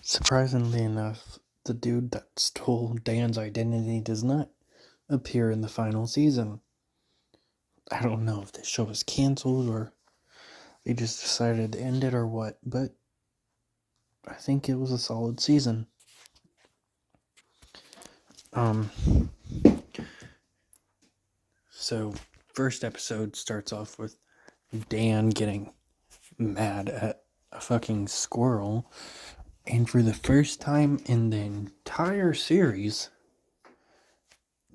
Surprisingly enough, the dude that stole Dan's identity does not appear in the final season. I don't know if this show was canceled or they just decided to end it or what, but I think it was a solid season. Um, so first episode starts off with Dan getting mad at a fucking squirrel, and for the first time in the entire series,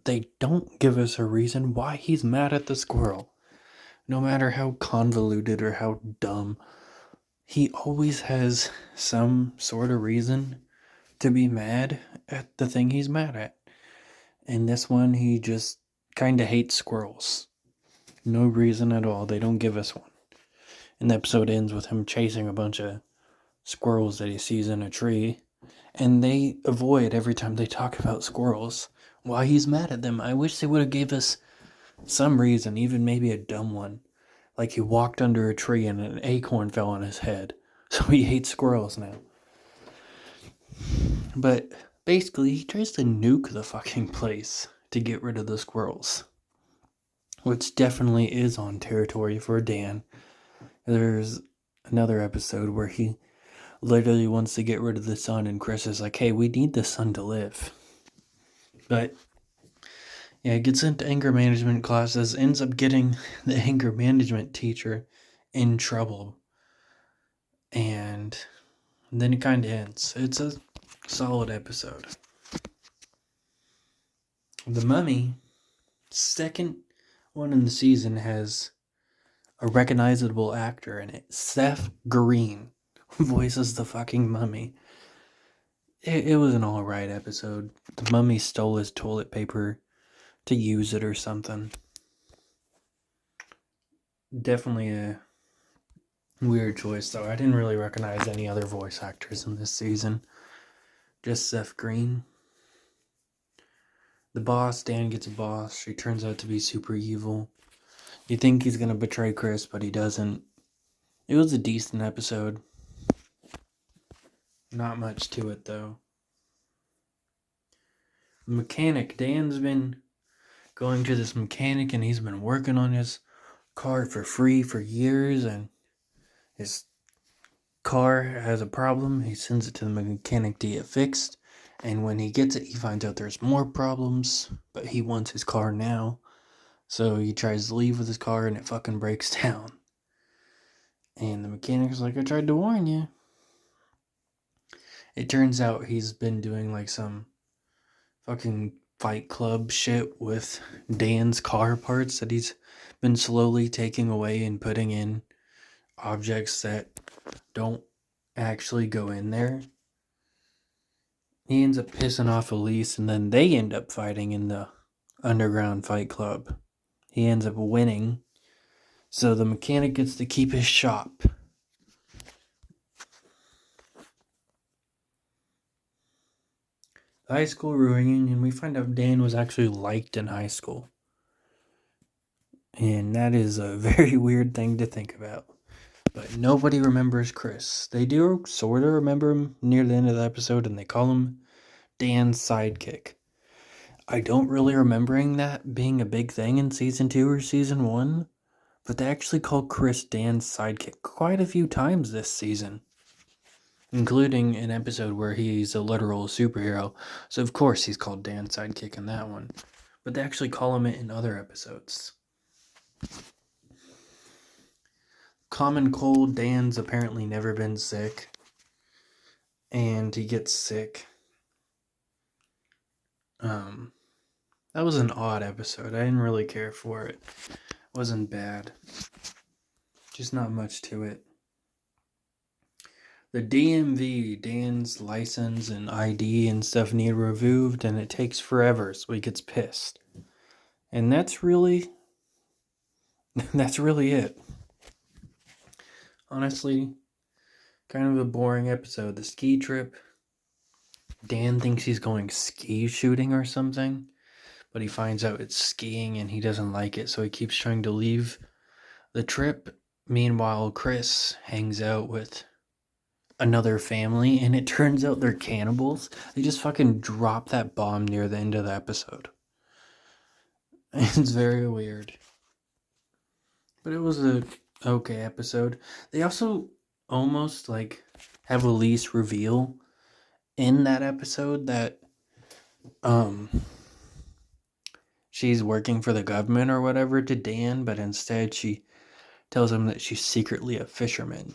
they don't give us a reason why he's mad at the squirrel. No matter how convoluted or how dumb, he always has some sort of reason to be mad at the thing he's mad at. In this one, he just kind of hates squirrels. No reason at all. They don't give us one. And the episode ends with him chasing a bunch of squirrels that he sees in a tree. And they avoid every time they talk about squirrels. Why he's mad at them. I wish they would have gave us some reason, even maybe a dumb one. Like he walked under a tree and an acorn fell on his head. So he hates squirrels now. But basically, he tries to nuke the fucking place to get rid of the squirrels. Which definitely is on territory for Dan. There's another episode where he literally wants to get rid of the sun, and Chris is like, hey, we need the sun to live. But yeah, gets into anger management classes, ends up getting the anger management teacher in trouble. And then it kind of ends. It's a solid episode. The Mummy, second one in the season, has a recognizable actor in it. Seth Green voices the fucking Mummy. It was an alright episode. The Mummy stole his toilet paper to use it or something. Definitely a weird choice, though. I didn't really recognize any other voice actors in this season. Just Seth Green. The boss, Dan gets a boss. She turns out to be super evil. You think he's gonna betray Chris, but he doesn't. It was a decent episode. Not much to it, though. The mechanic. Dan's been going to this mechanic, and he's been working on his car for free for years, and his car has a problem. He sends it to the mechanic to get fixed, and when he gets it, he finds out there's more problems, but he wants his car now. So he tries to leave with his car, and it fucking breaks down. And the mechanic's like, I tried to warn you. It turns out he's been doing like some fucking Fight Club shit with Dan's car parts that he's been slowly taking away and putting in objects that don't actually go in there. He ends up pissing off Elise, and then they end up fighting in the underground fight club. He ends up winning, so the mechanic gets to keep his shop. The high school reunion, we find out Dan was actually liked in high school. And that is a very weird thing to think about. But nobody remembers Chris. They do sort of remember him near the end of the episode, and they call him Dan's sidekick. I don't really remembering that being a big thing in season 2 or season 1, but they actually call Chris Dan's sidekick quite a few times this season, including an episode where he's a literal superhero, so of course he's called Dan's sidekick in that one, but they actually call him it in other episodes. Common cold, Dan's apparently never been sick, and he gets sick. That was an odd episode. I didn't really care for it. It wasn't bad. Just not much to it. The DMV, Dan's license and ID and stuff need removed, and it takes forever, so he gets pissed. And that's really it. Honestly, kind of a boring episode. The ski trip, Dan thinks he's going ski shooting or something, but he finds out it's skiing and he doesn't like it, so he keeps trying to leave the trip. Meanwhile, Chris hangs out with another family, and it turns out they're cannibals. They just fucking drop that bomb near the end of the episode. It's very weird. But it was a okay episode. They also almost like have Elise reveal in that episode that she's working for the government or whatever to Dan, but instead she tells him that she's secretly a fisherman.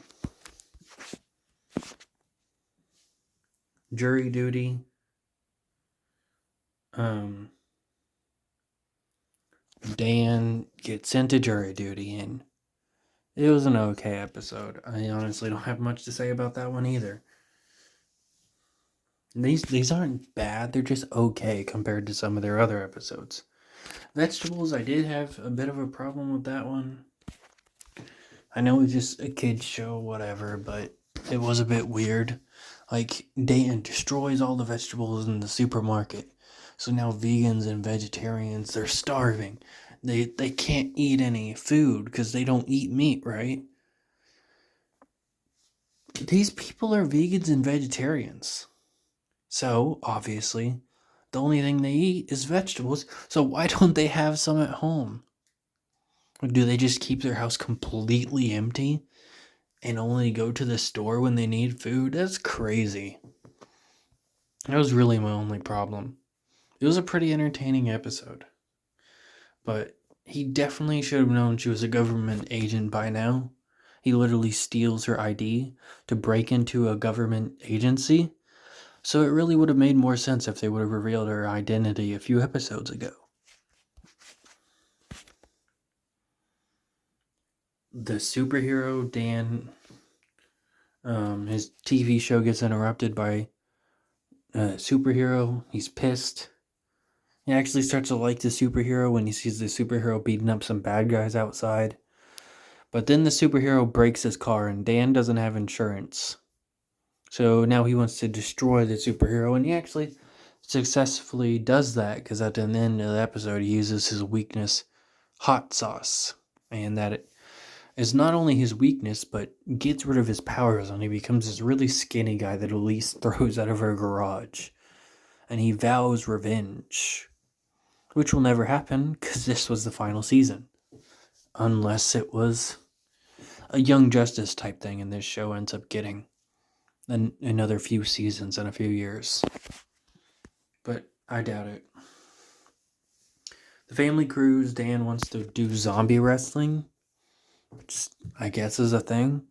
Jury duty. Dan gets sent to jury duty, and it was an okay episode. I honestly don't have much to say about that one either. These aren't bad, they're just okay compared to some of their other episodes. Vegetables, I did have a bit of a problem with that one. I know it's just a kid's show, whatever, but it was a bit weird. Like, Dan destroys all the vegetables in the supermarket. So now vegans and vegetarians, they're starving. They can't eat any food because they don't eat meat, right? These people are vegans and vegetarians. So, obviously, the only thing they eat is vegetables. So why don't they have some at home? Or do they just keep their house completely empty and only go to the store when they need food? That's crazy. That was really my only problem. It was a pretty entertaining episode. But he definitely should have known she was a government agent by now. He literally steals her ID to break into a government agency. So it really would have made more sense if they would have revealed her identity a few episodes ago. The superhero, Dan, his TV show gets interrupted by a superhero. He's pissed. He actually starts to like the superhero when he sees the superhero beating up some bad guys outside. But then the superhero breaks his car and Dan doesn't have insurance. So now he wants to destroy the superhero, and he actually successfully does that because at the end of the episode he uses his weakness, hot sauce. And that it is not only his weakness, but gets rid of his powers and he becomes this really skinny guy that Elise throws out of her garage. And he vows revenge. Which will never happen because this was the final season. Unless it was a Young Justice type thing and this show ends up getting another few seasons in a few years. But I doubt it. The family cruise, Dan wants to do zombie wrestling, which I guess is a thing,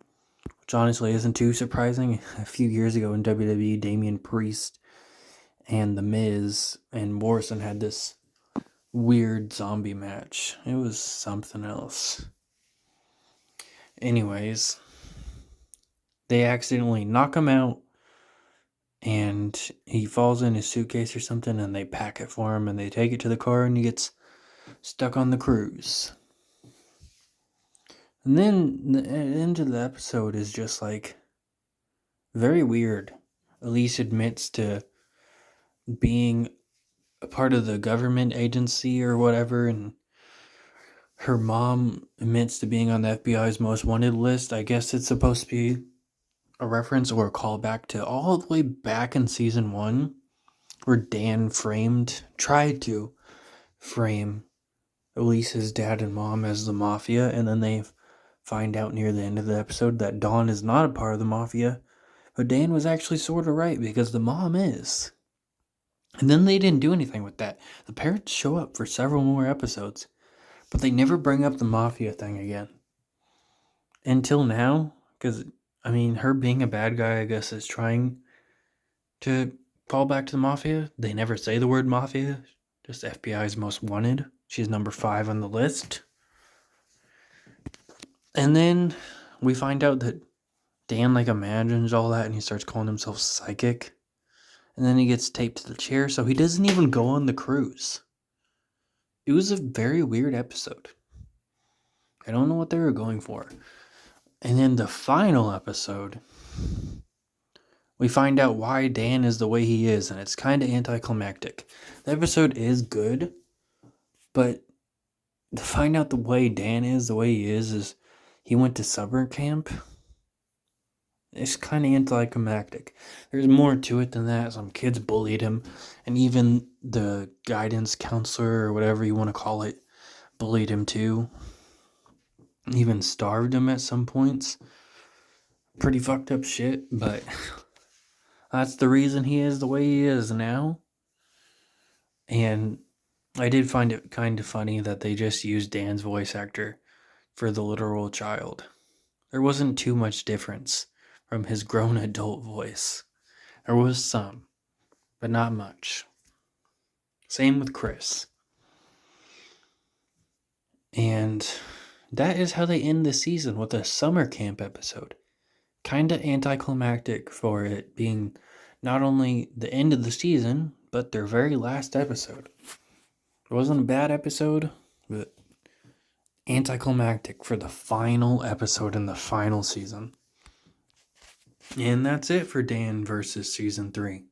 which honestly isn't too surprising. A few years ago in WWE, Damian Priest and The Miz and Morrison had this weird zombie match. It was something else. Anyways, they accidentally knock him out and he falls in his suitcase or something and they pack it for him and they take it to the car and he gets stuck on the cruise. And then the end of the episode is just like very weird. Elise admits to being a part of the government agency or whatever, and her mom admits to being on the FBI's most wanted list. I guess it's supposed to be a reference or a callback to all the way back in season 1 where Dan tried to frame Elise's dad and mom as the mafia, and then they find out near the end of the episode that Dawn is not a part of the mafia, but Dan was actually sort of right because the mom is. And then they didn't do anything with that. The parents show up for several more episodes, but they never bring up the mafia thing again. Until now, because, I mean, her being a bad guy, I guess, is trying to fall back to the mafia. They never say the word mafia, just FBI's most wanted. She's number 5 on the list. And then we find out that Dan, imagines all that and he starts calling himself psychic. And then he gets taped to the chair, so he doesn't even go on the cruise. It was a very weird episode. I don't know what they were going for. And then the final episode, we find out why Dan is the way he is, and it's kind of anticlimactic. The episode is good, but to find out the way Dan is the way he is he went to summer camp. it's kind of anticlimactic. There's more to it than that. Some kids bullied him, and even the guidance counselor, or whatever you want to call it, bullied him too. Even starved him at some points. Pretty fucked up shit, but that's the reason he is the way he is now. And I did find it kind of funny that they just used Dan's voice actor for the literal child. There wasn't too much difference from his grown adult voice. There was some, but not much. Same with Chris. And that is how they end the season, with a summer camp episode. Kinda anticlimactic for it being not only the end of the season, but their very last episode. It wasn't a bad episode, but anticlimactic for the final episode in the final season. And that's it for Dan versus season 3.